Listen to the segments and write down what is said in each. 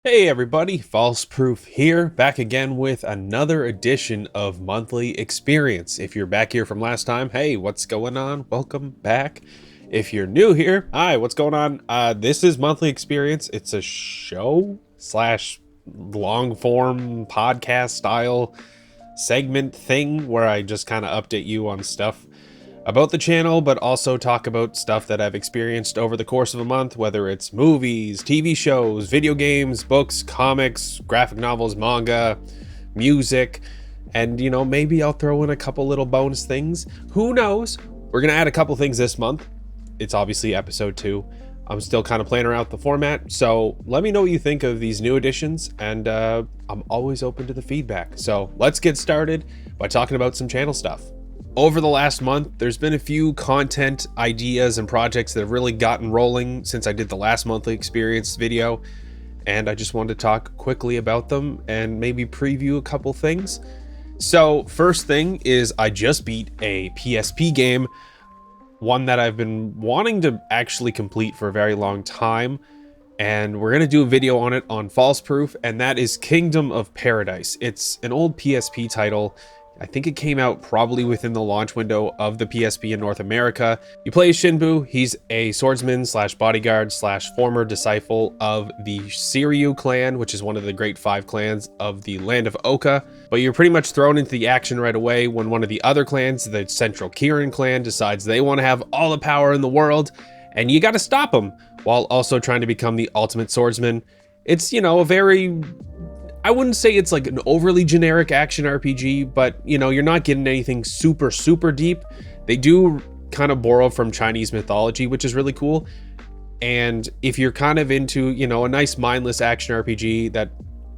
Hey everybody, FalseProof here, back again with another edition of Monthly Experience. If you're back here from last time, hey, what's going on? Welcome back. If you're new here, hi, what's going on? This is Monthly Experience. It's a show slash long form podcast style segment thing where I just kind of update you on stuff about the channel, but also talk about stuff that I've experienced over the course of a month, whether it's movies, TV shows, video games, books, comics, graphic novels, manga, music, and maybe I'll throw in a couple little bonus things. Who knows? We're gonna add a couple things this month. It's obviously episode 2. I'm still kind of playing around with the format, so let me know what you think of these new additions, and I'm always open to the feedback. So let's get started by talking about some channel stuff. Over the last month, there's been a few content ideas and projects that have really gotten rolling since I did the last Monthly Experience video, and I just wanted to talk quickly about them and maybe preview a couple things. So first thing is I just beat a PSP game, one that I've been wanting to actually complete for a very long time, and we're going to do a video on it on FalseProof, and that is Kingdom of Paradise. It's an old PSP title. I think it came out probably within the launch window of the PSP in North America. You play Shinbu. He's a swordsman slash bodyguard slash former disciple of the Shiryu clan, which is one of the great 5 clans of the land of Oka. But you're pretty much thrown into the action right away when one of the other clans, the Central Kirin clan, decides they want to have all the power in the world, and you got to stop them while also trying to become the ultimate swordsman. It's, a very... I wouldn't say it's like an overly generic action RPG, but you're not getting anything super deep. They do kind of borrow from Chinese mythology, which is really cool. And if you're kind of into, a nice mindless action RPG that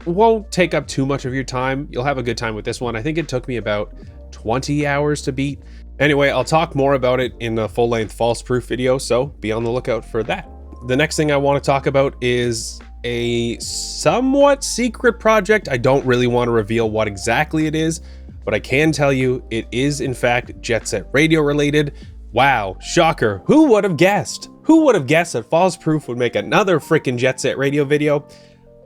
won't take up too much of your time, you'll have a good time with this one. I think it took me about 20 hours to beat. Anyway, I'll talk more about it in a full-length FalseProof video, so be on the lookout for that. The next thing I want to talk about is a somewhat secret project. I don't really want to reveal what exactly it is, but I can tell you it is in fact Jet Set Radio related. Wow, shocker. Who would have guessed? Who would have guessed that FalseProof would make another freaking Jet Set Radio video?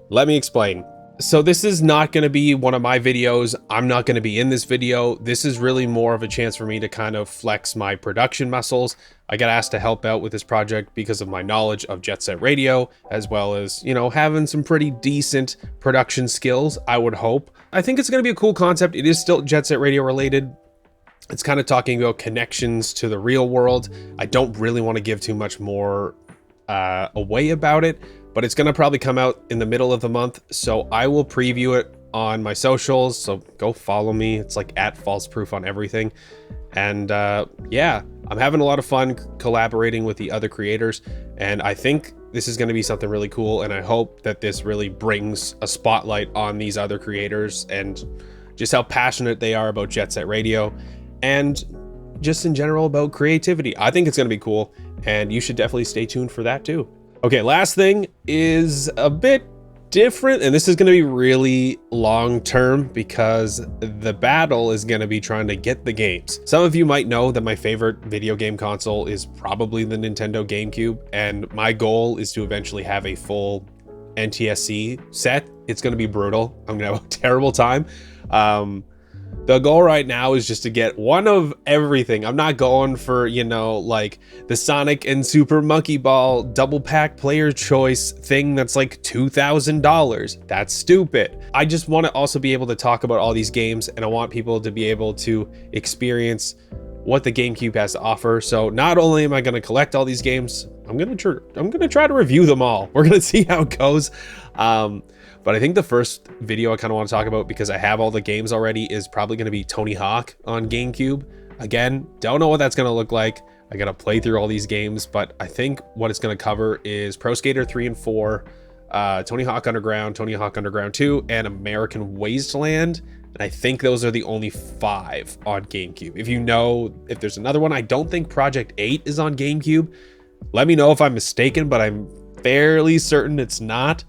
Let me explain. So this is not going to be one of my videos. I'm not going to be in this video. This is really more of a chance for me to kind of flex my production muscles. I got asked to help out with this project because of my knowledge of Jet Set Radio, as well as, having some pretty decent production skills, I would hope. I think it's going to be a cool concept. It is still Jet Set Radio related. It's kind of talking about connections to the real world. I don't really want to give too much more away about it, but it's going to probably come out in the middle of the month, so I will preview it on my socials, so go follow me. It's like @FalseProof on everything. And yeah, I'm having a lot of fun collaborating with the other creators, and I think this is going to be something really cool, and I hope that this really brings a spotlight on these other creators and just how passionate they are about Jet Set Radio and just in general about creativity. I think it's going to be cool, and you should definitely stay tuned for that too. Okay, last thing is a bit different, and this is going to be really long term because the battle is going to be trying to get the games. Some of you might know that my favorite video game console is probably the Nintendo GameCube, and my goal is to eventually have a full NTSC set. It's going to be brutal. I'm going to have a terrible time. The goal right now is just to get one of everything. I'm not going for, like the Sonic and Super Monkey Ball double pack player choice thing that's like $2,000. That's stupid. I just want to also be able to talk about all these games, and I want people to be able to experience what the GameCube has to offer. So not only am I going to collect all these games, I'm going to try to review them all. We're going to see how it goes. But I think the first video I kind of want to talk about, because I have all the games already, is probably going to be Tony Hawk on GameCube. Again, don't know what that's going to look like. I got to play through all these games, but I think what it's going to cover is Pro Skater 3 and 4, Tony Hawk Underground, Tony Hawk Underground 2, and American Wasteland. And I think those are the only 5 on GameCube. If there's another one, I don't think Project 8 is on GameCube. Let me know if I'm mistaken, but I'm fairly certain it's not.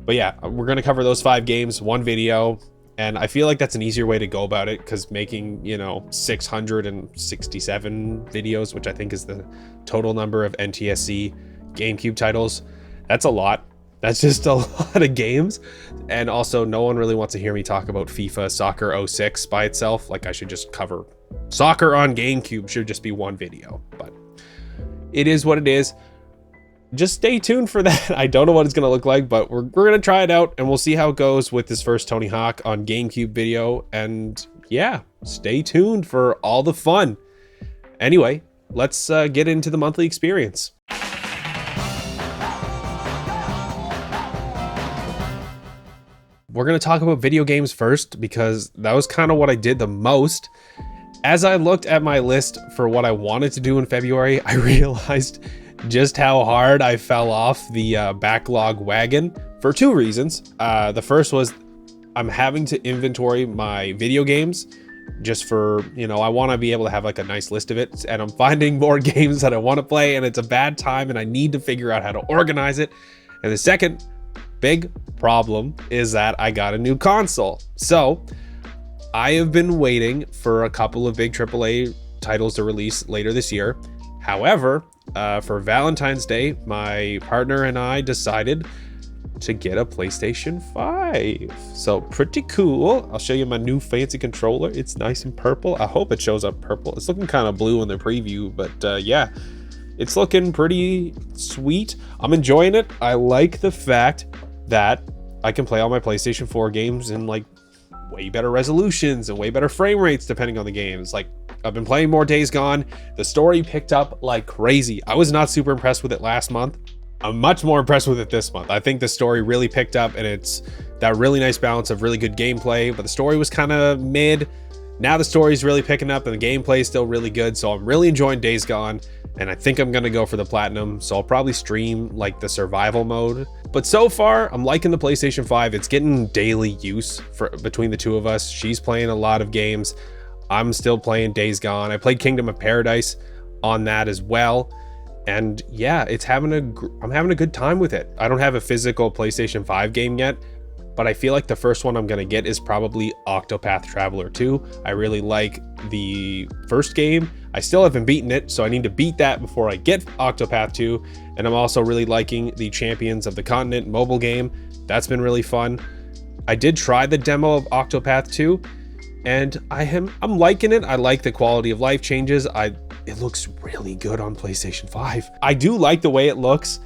But yeah, we're going to cover those 5 games, one video, and I feel like that's an easier way to go about it, because making, 667 videos, which I think is the total number of NTSC GameCube titles, that's a lot. That's just a lot of games. And also, no one really wants to hear me talk about FIFA Soccer 06 by itself. Like, I should just cover soccer on GameCube, should just be one video. But it is what it is. Just stay tuned for that. I don't know what it's going to look like, but we're going to try it out, and we'll see how it goes with this first Tony Hawk on GameCube video. And yeah, stay tuned for all the fun. Anyway, let's get into the monthly experience. We're going to talk about video games first, because that was kind of what I did the most. As I looked at my list for what I wanted to do in February, I realized just how hard I fell off the backlog wagon for two reasons. The first was I'm having to inventory my video games just for, you know, I want to be able to have like a nice list of it, and I'm finding more games that I want to play, and it's a bad time, and I need to figure out how to organize it. And the second big problem is that I got a new console. So I have been waiting for a couple of big AAA titles to release later this year. However, for Valentine's Day, my partner and I decided to get a PlayStation 5. So pretty cool. I'll show you my new fancy controller. It's nice and purple. I hope it shows up purple. It's looking kind of blue in the preview, but yeah, it's looking pretty sweet. I'm enjoying it. I like the fact that I can play all my PlayStation 4 games in like way better resolutions and way better frame rates depending on the games. Like, I've been playing more Days Gone. The story picked up like crazy. I was not super impressed with it last month. I'm much more impressed with it this month. I think the story really picked up, and it's that really nice balance of really good gameplay, but the story was kind of mid. Now the story's really picking up and the gameplay is still really good. So I'm really enjoying Days Gone, and I think I'm going to go for the platinum. So I'll probably stream like the survival mode. But so far, I'm liking the PlayStation 5. It's getting daily use for between the two of us. She's playing a lot of games. I'm still playing Days Gone. I played Kingdom of Paradise on that as well. And yeah, I'm having a good time with it. I don't have a physical PlayStation 5 game yet, but I feel like the first one I'm going to get is probably Octopath Traveler 2. I really like the first game. I still haven't beaten it, so I need to beat that before I get Octopath 2. And I'm also really liking the Champions of the Continent mobile game. That's been really fun. I did try the demo of Octopath 2, and I'm liking it. I like the quality of life changes. It looks really good on PlayStation 5. I do like the way it looks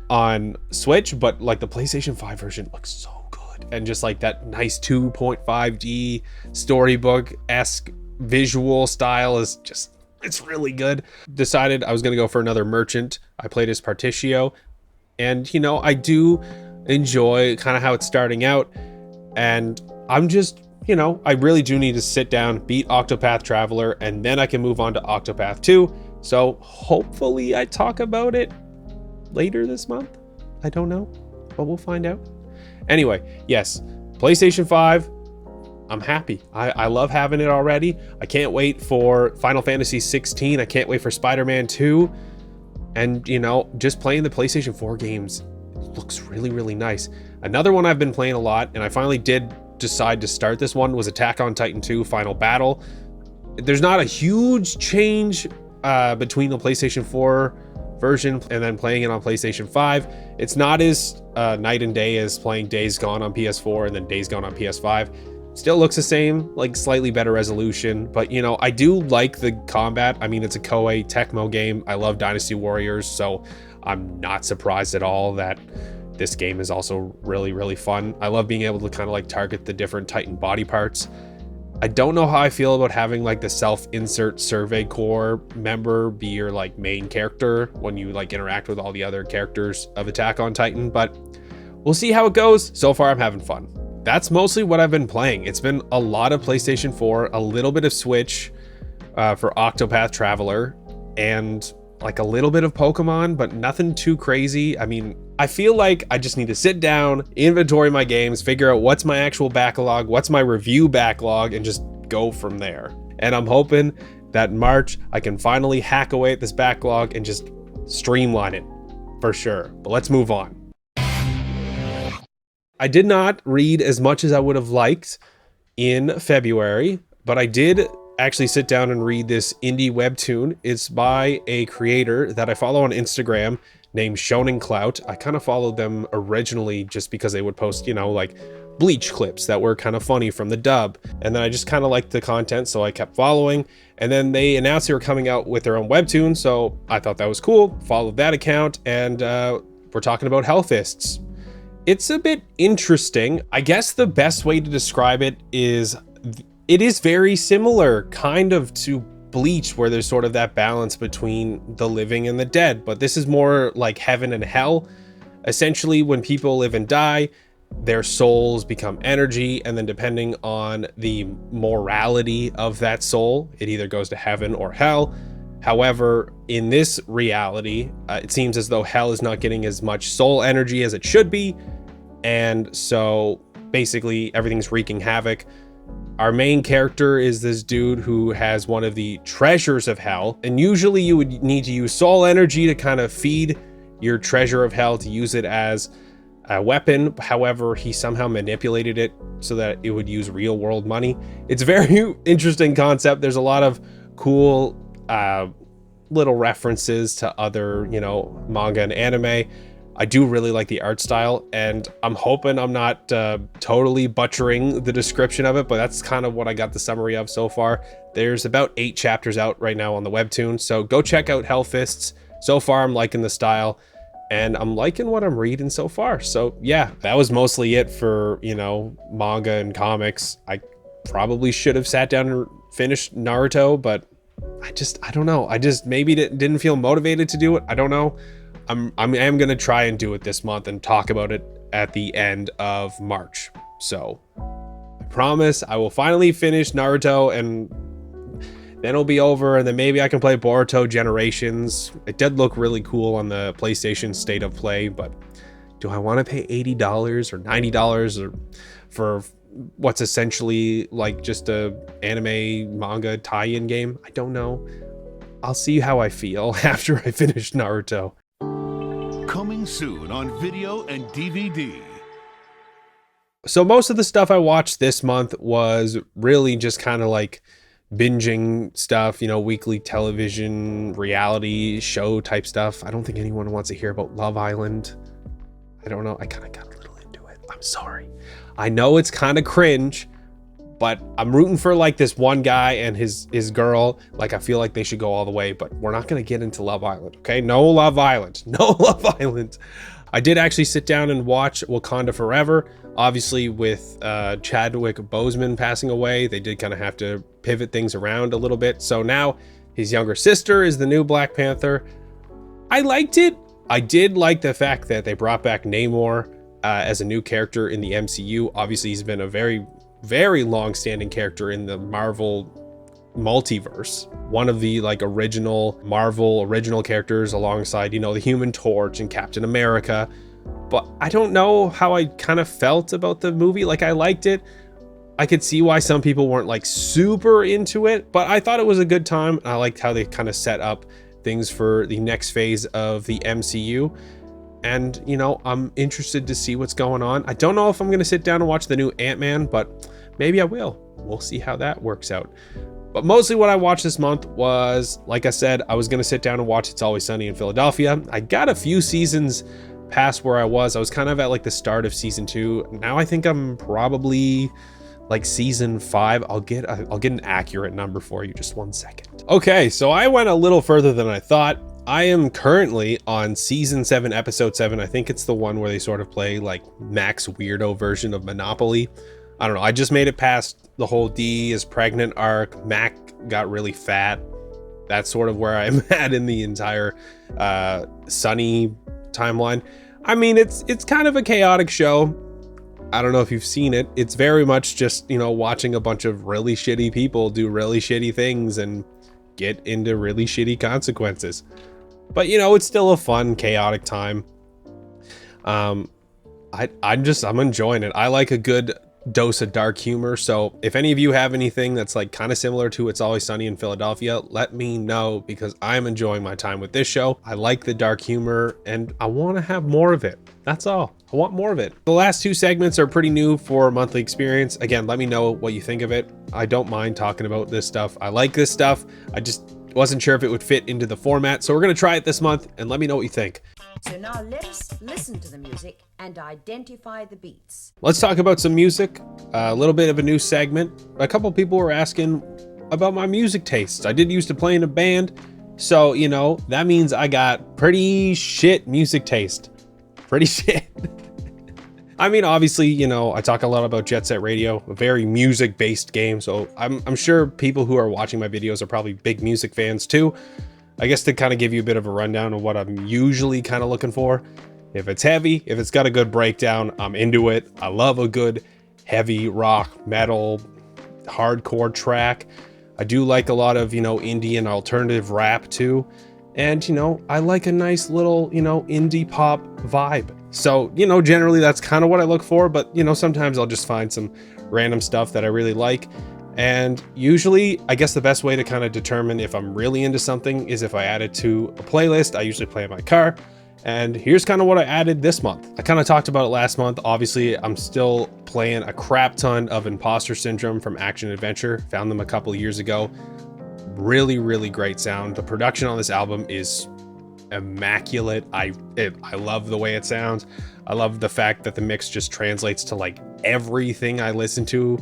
on Switch, but like the PlayStation 5 version looks so good. And just like that nice 2.5D storybook-esque visual style is just, it's really good. Decided I was gonna go for another merchant. I played as Particio, and you know, I do enjoy kind of how it's starting out, and I'm just, you know, I really do need to sit down, beat Octopath Traveler, and then I can move on to Octopath 2. So hopefully I talk about it later this month. I don't know, but we'll find out. Anyway, yes, PlayStation 5, I'm happy. I love having it already. I can't wait for Final Fantasy 16. I can't wait for Spider-Man 2. And, you know, just playing the PlayStation 4 games looks really, really nice. Another one I've been playing a lot, and I finally did decide to start this one, was Attack on Titan 2 Final Battle. There's not a huge change between the PlayStation 4 version and then playing it on PlayStation 5. It's not as night and day as playing Days Gone on PS4 and then Days Gone on PS5. Still looks the same, like slightly better resolution, but you know, I do like the combat. I mean, it's a Koei Tecmo game. I love Dynasty Warriors, so I'm not surprised at all that this game is also really, really fun. I love being able to kind of like target the different Titan body parts. I don't know how I feel about having like the self-insert Survey Corps member be your like main character when you like interact with all the other characters of Attack on Titan, but we'll see how it goes. So far, I'm having fun. That's mostly what I've been playing. It's been a lot of PlayStation 4, a little bit of Switch for Octopath Traveler, and like a little bit of Pokemon, but nothing too crazy. I mean, I feel like I just need to sit down, inventory my games, figure out what's my actual backlog, what's my review backlog, and just go from there. And I'm hoping that in March, I can finally hack away at this backlog and just streamline it for sure. But let's move on. I did not read as much as I would have liked in February, but I did actually sit down and read this indie webtoon. It's by a creator that I follow on Instagram named Shonen Clout. I kind of followed them originally just because they would post, you know, like Bleach clips that were kind of funny from the dub. And then I just kind of liked the content, so I kept following. And then they announced they were coming out with their own webtoon, so I thought that was cool. Followed that account, and we're talking about Hellfists. It's a bit interesting. I guess the best way to describe it is very similar kind of to Bleach, where there's sort of that balance between the living and the dead, but this is more like heaven and hell. Essentially, when people live and die, their souls become energy, and then depending on the morality of that soul, it either goes to heaven or hell. However, in this reality, it seems as though hell is not getting as much soul energy as it should be, and so basically everything's wreaking havoc. Our main character is this dude who has one of the treasures of hell, and usually you would need to use soul energy to kind of feed your treasure of hell to use it as a weapon. However, he somehow manipulated it so that it would use real world money. It's a very interesting concept. There's a lot of cool little references to other, you know, manga and anime. I do really like the art style, and I'm hoping I'm not totally butchering the description of it, but that's kind of what I got the summary of so far. There's about 8 chapters out right now on the webtoon, so go check out Hellfists. So far, I'm liking the style, and I'm liking what I'm reading so far. So yeah, that was mostly it for, you know, manga and comics. I probably should have sat down and finished Naruto, but I don't know. I just maybe didn't feel motivated to do it. I don't know. I am going to try and do it this month and talk about it at the end of March. So I promise I will finally finish Naruto, and then it'll be over, and then maybe I can play Boruto Generations. It did look really cool on the PlayStation State of Play, but do I want to pay $80 or $90 or for what's essentially like just a anime manga tie-in game? I don't know. I'll see how I feel after I finish Naruto. Coming soon on video and DVD. So most of the stuff I watched this month was really just kind of like binging stuff, you know, weekly television, reality show type stuff. I don't think anyone wants to hear about Love Island. I don't know. I kind of got a little into it. I'm sorry. I know it's kind of cringe, but I'm rooting for like this one guy and his girl. Like, I feel like they should go all the way, but we're not going to get into Love Island. Okay. No Love Island. No Love Island. I did actually sit down and watch Wakanda Forever. Obviously with Chadwick Boseman passing away, they did kind of have to pivot things around a little bit. So now his younger sister is the new Black Panther. I liked it. I did like the fact that they brought back Namor as a new character in the MCU. Obviously he's been a very long-standing character in the Marvel multiverse. One of the like original Marvel characters alongside, you know, the Human Torch and Captain America. But I don't know how I kind of felt about the movie. Like, I liked it. I could see why some people weren't like super into it, but I thought it was a good time. I liked how they kind of set up things for the next phase of the MCU. And, you know, I'm interested to see what's going on. I don't know if I'm going to sit down and watch the new Ant-Man, but maybe I will. We'll see how that works out. But mostly what I watched this month was, like I said, I was going to sit down and watch It's Always Sunny in Philadelphia. I got a few seasons past where I was kind of at like the start of season 2. Now I think I'm probably like season 5. I'll get an accurate number for you. Just 1 second. Okay, so I went a little further than I thought. I am currently on season 7, episode 7. I think it's the one where they sort of play like Mac's weirdo version of Monopoly. I don't know. I just made it past the whole D is pregnant arc. Mac got really fat. That's sort of where I'm at in the entire Sunny timeline. I mean, it's kind of a chaotic show. I don't know if you've seen it. It's very much just, you know, watching a bunch of really shitty people do really shitty things and get into really shitty consequences. But, you know, it's still a fun, chaotic time. I'm enjoying it. I like a good dose of dark humor. So if any of you have anything that's like kind of similar to It's Always Sunny in Philadelphia, let me know, because I'm enjoying my time with this show. I like the dark humor and I want to have more of it. That's all. I want more of it. The last 2 segments are pretty new for Monthly Experience. Again, let me know what you think of it. I don't mind talking about this stuff. I like this stuff. I just wasn't sure if it would fit into the format. So we're going to try it this month and let me know what you think. So now let us listen to the music and identify the beats. Let's talk about some music, a little bit of a new segment. A couple people were asking about my music tastes. I did used to play in a band, so, you know, that means I got pretty shit music taste. Pretty shit. I mean, obviously, you know, I talk a lot about Jet Set Radio, a very music-based game, so I'm sure people who are watching my videos are probably big music fans too. I guess to kind of give you a bit of a rundown of what I'm usually kind of looking for. If it's heavy, if it's got a good breakdown, I'm into it. I love a good heavy rock, metal, hardcore track. I do like a lot of, you know, indie and alternative rap too. And, you know, I like a nice little, you know, indie pop vibe. So, you know, generally that's kind of what I look for, but, you know, sometimes I'll just find some random stuff that I really like. And usually, I guess the best way to kind of determine if I'm really into something is if I add it to a playlist. I usually play in my car. And here's kind of what I added this month. I kind of talked about it last month. Obviously, I'm still playing a crap ton of Imposter Syndrome from Action Adventure. Found them a couple years ago. Really, really great sound. The production on this album is immaculate. I love the way it sounds. I love the fact that the mix just translates to like everything I listen to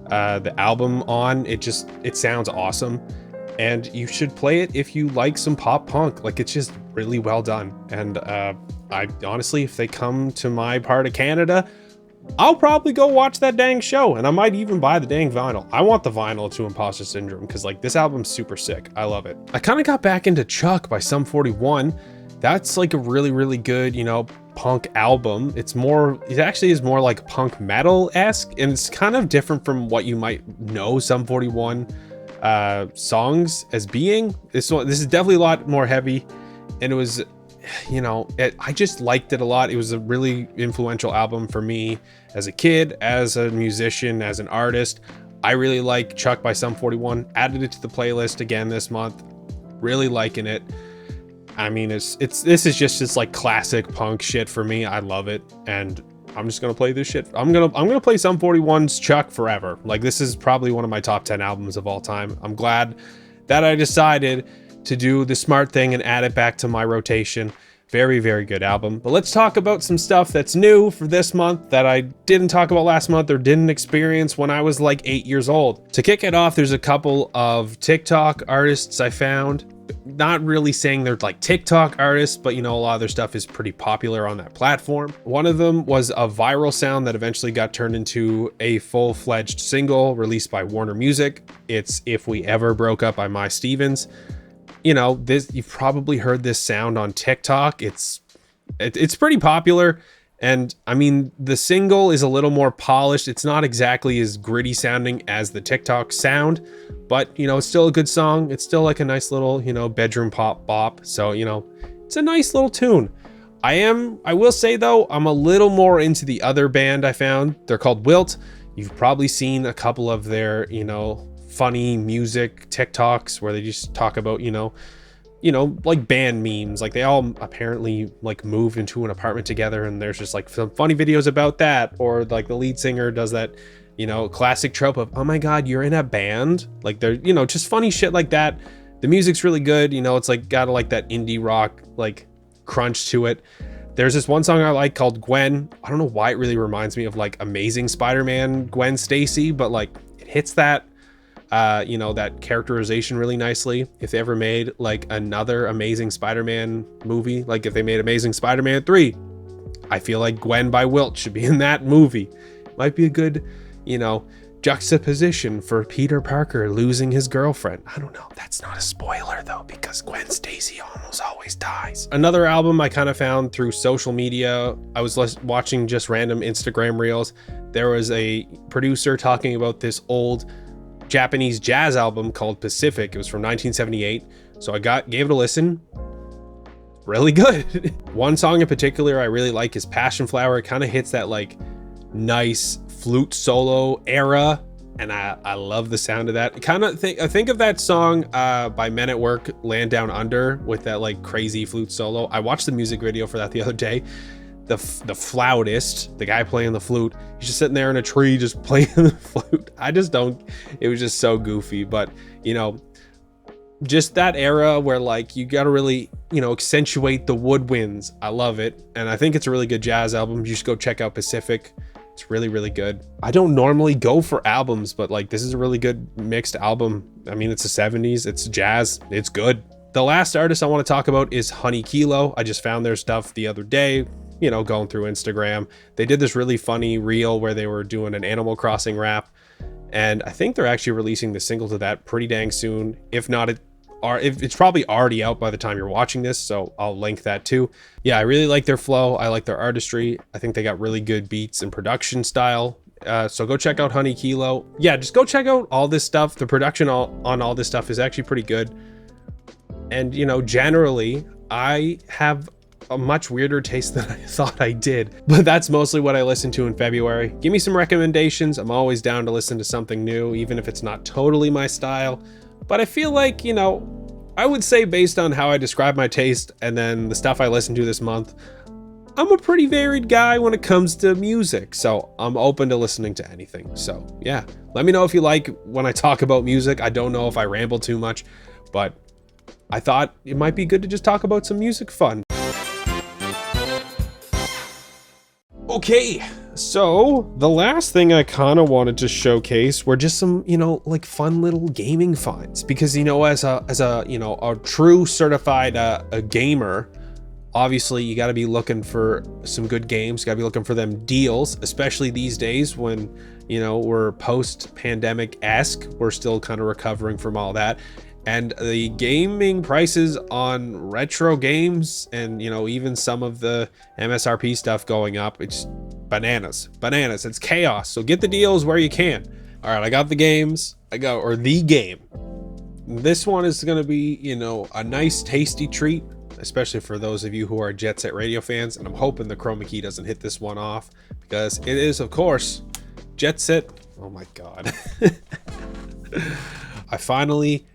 the album on. It sounds awesome, and you should play it if you like some pop punk. Like, it's just really well done. And I honestly, if they come to my part of Canada, I'll probably go watch that dang show, and I might even buy the dang vinyl. I want the vinyl to Imposter Syndrome because, like, this album's super sick. I love it. I kind of got back into Chuck by Sum 41. That's like a really, really good, you know, punk album. It actually is more like punk metal-esque, and it's kind of different from what you might know Sum 41 songs as being. This is definitely a lot more heavy, and it was, you know, I just liked it a lot. It was a really influential album for me as a kid, as a musician, as an artist. I really like Chuck by Sum 41. Added it to the playlist again this month. Really liking it. I mean, this is just this like classic punk shit for me. I love it, and I'm just gonna play this shit. I'm gonna play Sum 41's Chuck forever. Like, this is probably one of my top 10 albums of all time. I'm glad that I decided to do the smart thing and add it back to my rotation. Very, very good album. But let's talk about some stuff that's new for this month that I didn't talk about last month or didn't experience when I was like 8 years old. To kick it off, there's a couple of TikTok artists I found. Not really saying they're like TikTok artists, but, you know, a lot of their stuff is pretty popular on that platform. One of them was a viral sound that eventually got turned into a full-fledged single released by Warner Music. It's If We Ever Broke Up by My Stevens. You know, you've probably heard this sound on TikTok. It's pretty popular. And I mean, the single is a little more polished. It's not exactly as gritty sounding as the TikTok sound, but, you know, it's still a good song. It's still like a nice little, you know, bedroom pop bop. So, you know, it's a nice little tune. I will say though, I'm a little more into the other band I found. They're called Wilt. You've probably seen a couple of their, you know, funny music TikToks where they just talk about, you know, like band memes. Like, they all apparently like moved into an apartment together, and there's just like some funny videos about that. Or like the lead singer does that, you know, classic trope of, oh my God, you're in a band. Like, they're, you know, just funny shit like that. The music's really good. You know, it's like got like that indie rock, like crunch to it. There's this one song I like called Gwen. I don't know why it really reminds me of like Amazing Spider-Man Gwen Stacy, but like it hits that, you know, that characterization really nicely. If they ever made like another Amazing Spider-Man movie, like if they made Amazing Spider-Man 3, I feel like Gwen by Wilt should be in that movie. Might be a good, you know, juxtaposition for Peter Parker losing his girlfriend. I don't know. That's not a spoiler though, because Gwen Stacy almost always dies. Another album I kind of found through social media. I was watching just random Instagram reels. There was a producer talking about this old Japanese jazz album called Pacific. It was from 1978. So I gave it a listen. Really good. One song in particular I really like is Passion Flower. It kind of hits that like nice flute solo era, and I love the sound of that. I think of that song by Men at Work, Land Down Under, with that like crazy flute solo. I watched the music video for that the other day. The flautist, the guy playing the flute, he's just sitting there in a tree just playing the flute. It was just so goofy. But, you know, just that era where like you got to really, you know, accentuate the woodwinds. I love it. And I think it's a really good jazz album. You should go check out Pacific. It's really, really good. I don't normally go for albums, but like this is a really good mixed album. I mean, it's the 70s, it's jazz, it's good. The last artist I want to talk about is Honey Kilo. I just found their stuff the other day, you know, going through Instagram. They did this really funny reel where they were doing an Animal Crossing rap. And I think they're actually releasing the single to that pretty dang soon. If not, it's probably already out by the time you're watching this, so I'll link that too. Yeah, I really like their flow. I like their artistry. I think they got really good beats and production style. So go check out Honey Kilo. Yeah, just go check out all this stuff. The production on all this stuff is actually pretty good. And, you know, generally, I have a much weirder taste than I thought I did, but that's mostly what I listened to in February. Give me some recommendations. I'm always down to listen to something new, even if it's not totally my style. But I feel like, you know, I would say based on how I describe my taste and then the stuff I listened to this month, I'm a pretty varied guy when it comes to music. So I'm open to listening to anything. So yeah, let me know if you like when I talk about music. I don't know if I ramble too much, but I thought it might be good to just talk about some music fun. Okay, so the last thing I kind of wanted to showcase were just some, you know, like fun little gaming finds, because, you know, as a you know, a true certified a gamer, obviously you got to be looking for some good games, got to be looking for them deals, especially these days when, you know, we're post-pandemic-esque, we're still kind of recovering from all that. And the gaming prices on retro games and, you know, even some of the MSRP stuff going up, it's bananas, it's chaos. So get the deals where you can. All right, I got the games, the game. This one is going to be, you know, a nice tasty treat, especially for those of you who are Jet Set Radio fans. And I'm hoping the chroma key doesn't hit this one off, because it is, of course, Jet Set. Oh my God. I finally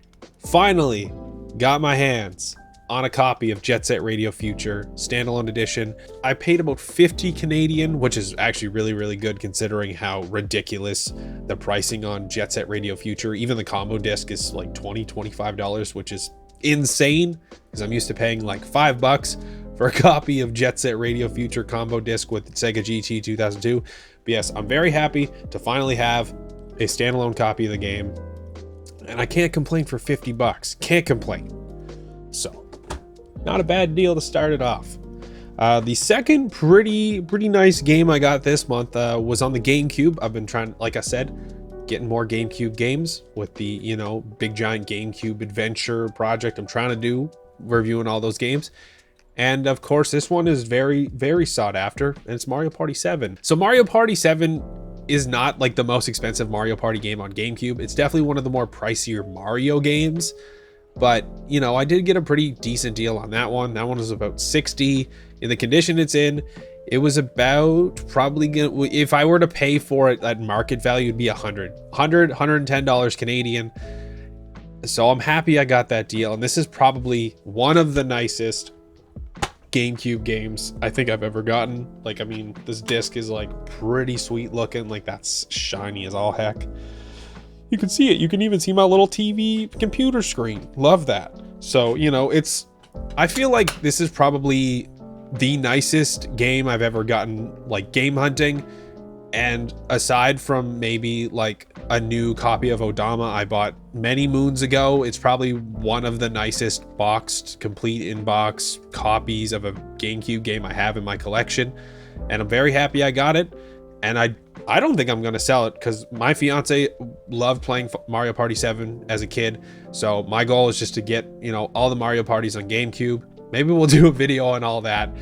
got my hands on a copy of Jet Set Radio Future standalone edition. I paid about 50 Canadian, which is actually really, really good considering how ridiculous the pricing on Jet Set Radio Future. Even the combo disc is like $25, which is insane because I'm used to paying like $5 for a copy of Jet Set Radio Future combo disc with Sega GT 2002. But yes, I'm very happy to finally have a standalone copy of the game. And I can't complain for $50. Can't complain. So, not a bad deal to start it off. The second pretty nice game I got this month was on the GameCube. I've been trying, like I said, getting more GameCube games with the, you know, big giant GameCube adventure project I'm trying to do, reviewing all those games. And of course, this one is very, very sought after, and it's Mario Party 7. So Mario Party 7 is not like the most expensive Mario Party game on GameCube. It's definitely one of the more pricier Mario games, but you know, I did get a pretty decent deal on that one. That one was about 60 in the condition it's in. It was about probably gonna, if I were to pay for it at market value, it'd be $110 Canadian. So I'm happy I got that deal. And this is probably one of the nicest GameCube games I think I've ever gotten. Like, I mean, this disc is like pretty sweet looking, like that's shiny as all heck. You can see it. You can even see my little TV computer screen. Love that. So, you know, I feel like this is probably the nicest game I've ever gotten, like game hunting. And aside from maybe like a new copy of Odama I bought many moons ago, it's probably one of the nicest boxed, complete in-box copies of a GameCube game I have in my collection. And I'm very happy I got it. And I don't think I'm going to sell it because my fiance loved playing Mario Party 7 as a kid. So my goal is just to get, you know, all the Mario Parties on GameCube. Maybe we'll do a video on all that.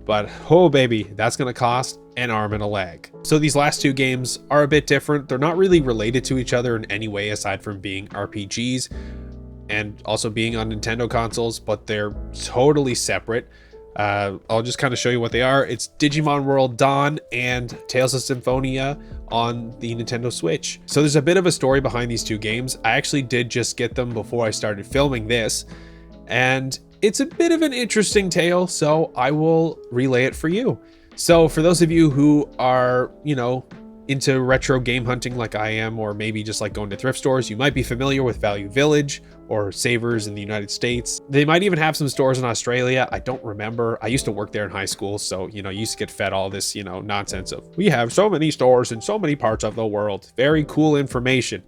But oh baby, that's going to cost an arm and a leg. So these last two games are a bit different. They're not really related to each other in any way aside from being RPGs and also being on Nintendo consoles, but they're totally separate. I'll just kind of show you what they are. It's Digimon World Dawn and Tales of Symphonia on the Nintendo Switch. So there's a bit of a story behind these two games. I actually did just get them before I started filming this, and it's a bit of an interesting tale, so I will relay it for you. So for those of you who are, you know, into retro game hunting like I am, or maybe just like going to thrift stores, you might be familiar with Value Village or Savers in the United States. They might even have some stores in Australia. I don't remember. I used to work there in high school, so I used to get fed all this nonsense of we have so many stores in so many parts of the world. Very cool information.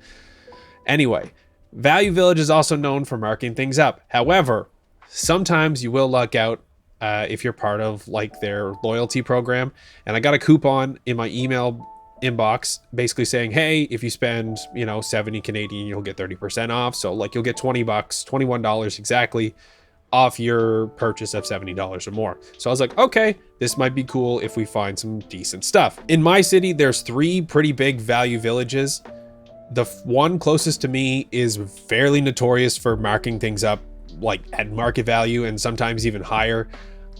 Anyway, Value Village is also known for marking things up. However, sometimes you will luck out if you're part of like their loyalty program. And I got a coupon in my email inbox basically saying, hey, if you spend 70 Canadian, you'll get 30% off. So like you'll get $20, $21 exactly off your purchase of $70 or more. So I was like, okay, this might be cool if we find some decent stuff. In my city, there's 3 pretty big Value Villages. The one closest to me is fairly notorious for marking things up like at market value and sometimes even higher.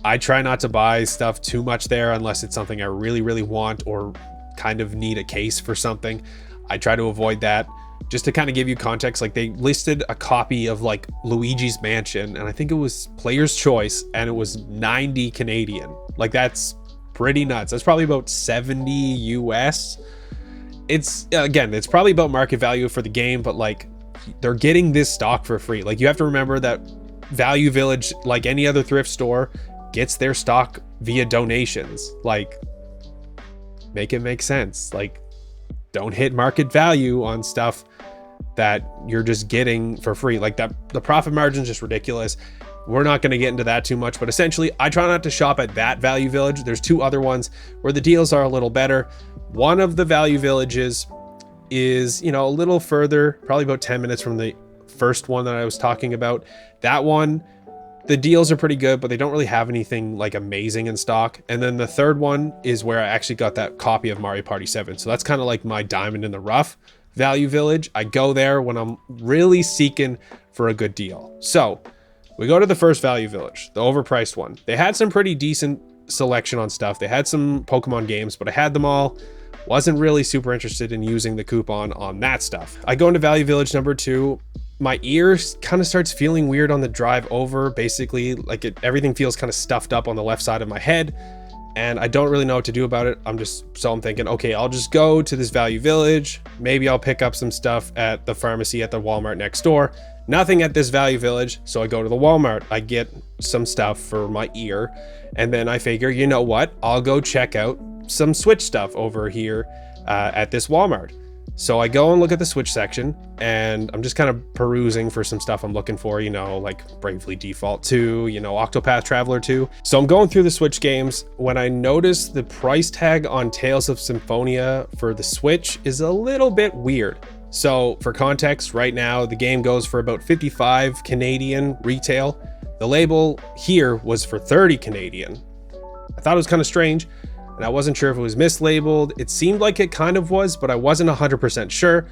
I try not to buy stuff too much there unless it's something I really, really want or kind of need a case for something. I try to avoid that. Just to kind of give you context, like they listed a copy of like Luigi's Mansion, and I think it was Player's Choice, and it was 90 Canadian. Like that's pretty nuts. That's probably about 70 US. It's probably about market value for the game, but like they're getting this stock for free. Like you have to remember that Value Village, like any other thrift store, gets their stock via donations. Like make it make sense. Like don't hit market value on stuff that you're just getting for free. Like that, the profit margin is just ridiculous. We're not going to get into that too much, but essentially I try not to shop at that Value Village. There's 2 other ones where the deals are a little better. One of the Value Villages is, a little further, probably about 10 minutes from the first one that I was talking about. That one, the deals are pretty good, but they don't really have anything like amazing in stock. And then the third one is where I actually got that copy of Mario Party 7. So that's kind of like my diamond in the rough Value Village. I go there when I'm really seeking for a good deal. So we go to the first Value Village, the overpriced one. They had some pretty decent selection on stuff. They had some Pokemon games, but I had them all. Wasn't really super interested in using the coupon on that stuff. I go into Value Village number 2. My ear kind of starts feeling weird on the drive over. Basically, like everything feels kind of stuffed up on the left side of my head, and I don't really know what to do about it. I'm thinking, okay, I'll just go to this Value Village. Maybe I'll pick up some stuff at the pharmacy at the Walmart next door. Nothing at this Value Village, so I go to the Walmart. I get some stuff for my ear, and then I figure, you know what? I'll go check out some Switch stuff over here at this Walmart. So I go and look at the Switch section, and I'm just kind of perusing for some stuff I'm looking for, like Bravely Default 2, Octopath Traveler 2. So I'm going through the Switch games when I notice the price tag on Tales of Symphonia for the Switch is a little bit weird. So for context, right now the game goes for about 55 Canadian retail. The label here was for 30 Canadian. I thought it was kind of strange, and I wasn't sure if it was mislabeled. It seemed like it kind of was, but I wasn't 100% sure.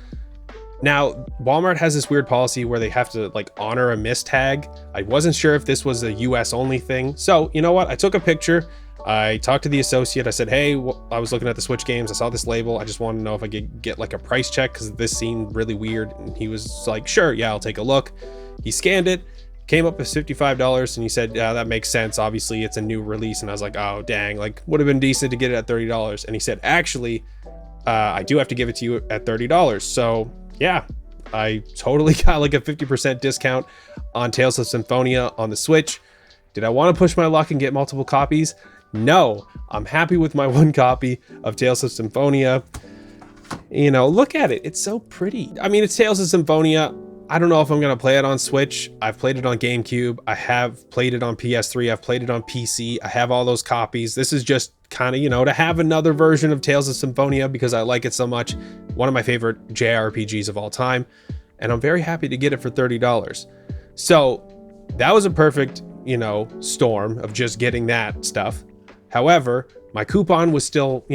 Now, Walmart has this weird policy where they have to like honor a miss tag. I wasn't sure if this was a US only thing. So you know what? I took a picture. I talked to the associate. I said, hey, I was looking at the Switch games. I saw this label. I just wanted to know if I could get like a price check because this seemed really weird. And he was like, sure, yeah, I'll take a look. He scanned it. Came up as $55, and he said, yeah, that makes sense. Obviously, it's a new release. And I was like, oh, dang, like would have been decent to get it at $30. And he said, actually, I do have to give it to you at $30. So yeah, I totally got like a 50% discount on Tales of Symphonia on the Switch. Did I want to push my luck and get multiple copies? No, I'm happy with my 1 copy of Tales of Symphonia. Look at it. It's so pretty. I mean, it's Tales of Symphonia. I don't know if I'm going to play it on Switch. I've played it on GameCube. I have played it on PS3. I've played it on PC. I have all those copies. This is just kind of, to have another version of Tales of Symphonia because I like it so much. One of my favorite JRPGs of all time. And I'm very happy to get it for $30. So that was a perfect, storm of just getting that stuff. However, my coupon was still,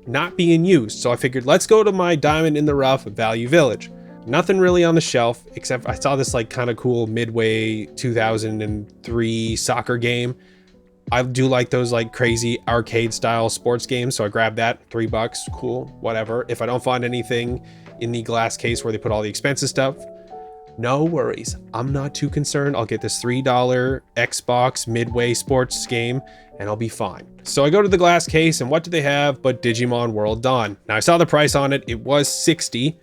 not being used. So I figured, let's go to my diamond in the rough Value Village. Nothing really on the shelf, except I saw this like kind of cool Midway 2003 soccer game. I do like those like crazy arcade style sports games, so I grabbed that. $3, cool, whatever. If I don't find anything in the glass case where they put all the expensive stuff, no worries. I'm not too concerned. I'll get this $3 Xbox Midway Sports game and I'll be fine. So I go to the glass case and what do they have but Digimon World Dawn. Now I saw the price on it. It was $60.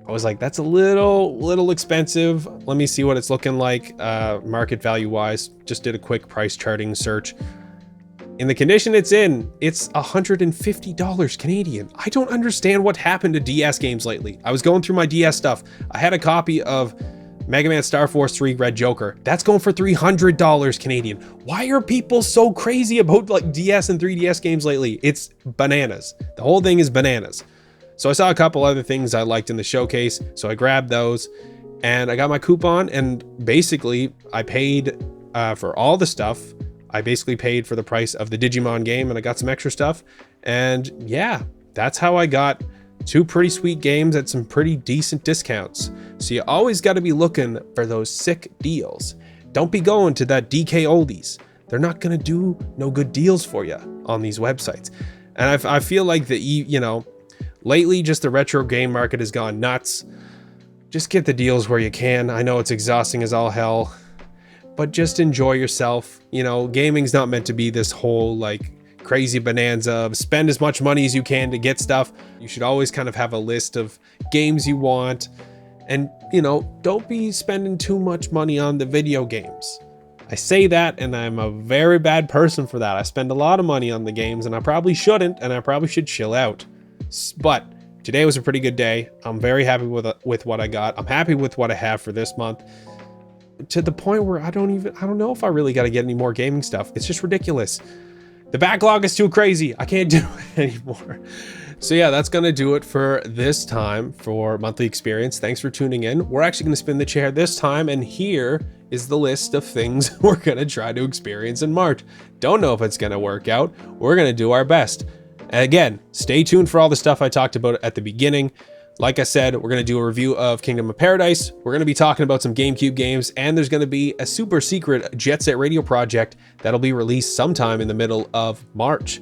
I was like, that's a little expensive. Let me see what it's looking like market value wise. Just did a quick price charting search. In the condition it's in, it's $150 Canadian. I don't understand what happened to DS games lately. I was going through my DS stuff. I had a copy of Mega Man Star Force 3 Red Joker. That's going for $300 Canadian. Why are people so crazy about like DS and 3DS games lately? It's bananas. The whole thing is bananas. So I saw a couple other things I liked in the showcase, so I grabbed those and I got my coupon and basically I paid for all the stuff. I basically paid for the price of the Digimon game and I got some extra stuff. And yeah, that's how I got 2 pretty sweet games at some pretty decent discounts. So you always got to be looking for those sick deals. Don't be going to that DK oldies. They're not going to do no good deals for you on these websites. And I feel like lately just the retro game market has gone nuts. Just get the deals where you can. I know it's exhausting as all hell, but just enjoy yourself. Gaming's not meant to be this whole like crazy bonanza of spend as much money as you can to get stuff. You should always kind of have a list of games you want and don't be spending too much money on the video games. I say that and I'm a very bad person for that. I spend a lot of money on the games and I probably shouldn't, and I probably should chill out. But today was a pretty good day. I'm very happy with what I got. I'm happy with what I have for this month, to the point where I don't know if I really got to get any more gaming stuff. It's just ridiculous. The backlog is too crazy. I can't do it anymore. So yeah, that's going to do it for this time for Monthly Experience. Thanks for tuning in. We're actually going to spin the chair this time, and here is the list of things we're going to try to experience in March. Don't know if it's going to work out. We're going to do our best. And again, stay tuned for all the stuff I talked about at the beginning. Like I said, we're going to do a review of Kingdom of Paradise. We're going to be talking about some GameCube games, and there's going to be a super secret Jet Set Radio project that'll be released sometime in the middle of March.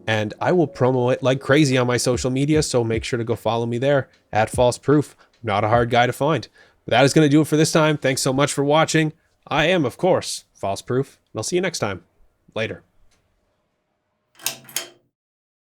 And I will promo it like crazy on my social media, so make sure to go follow me there at FalseProof. Not a hard guy to find. But that is going to do it for this time. Thanks so much for watching. I am, of course, FalseProof, and I'll see you next time. Later.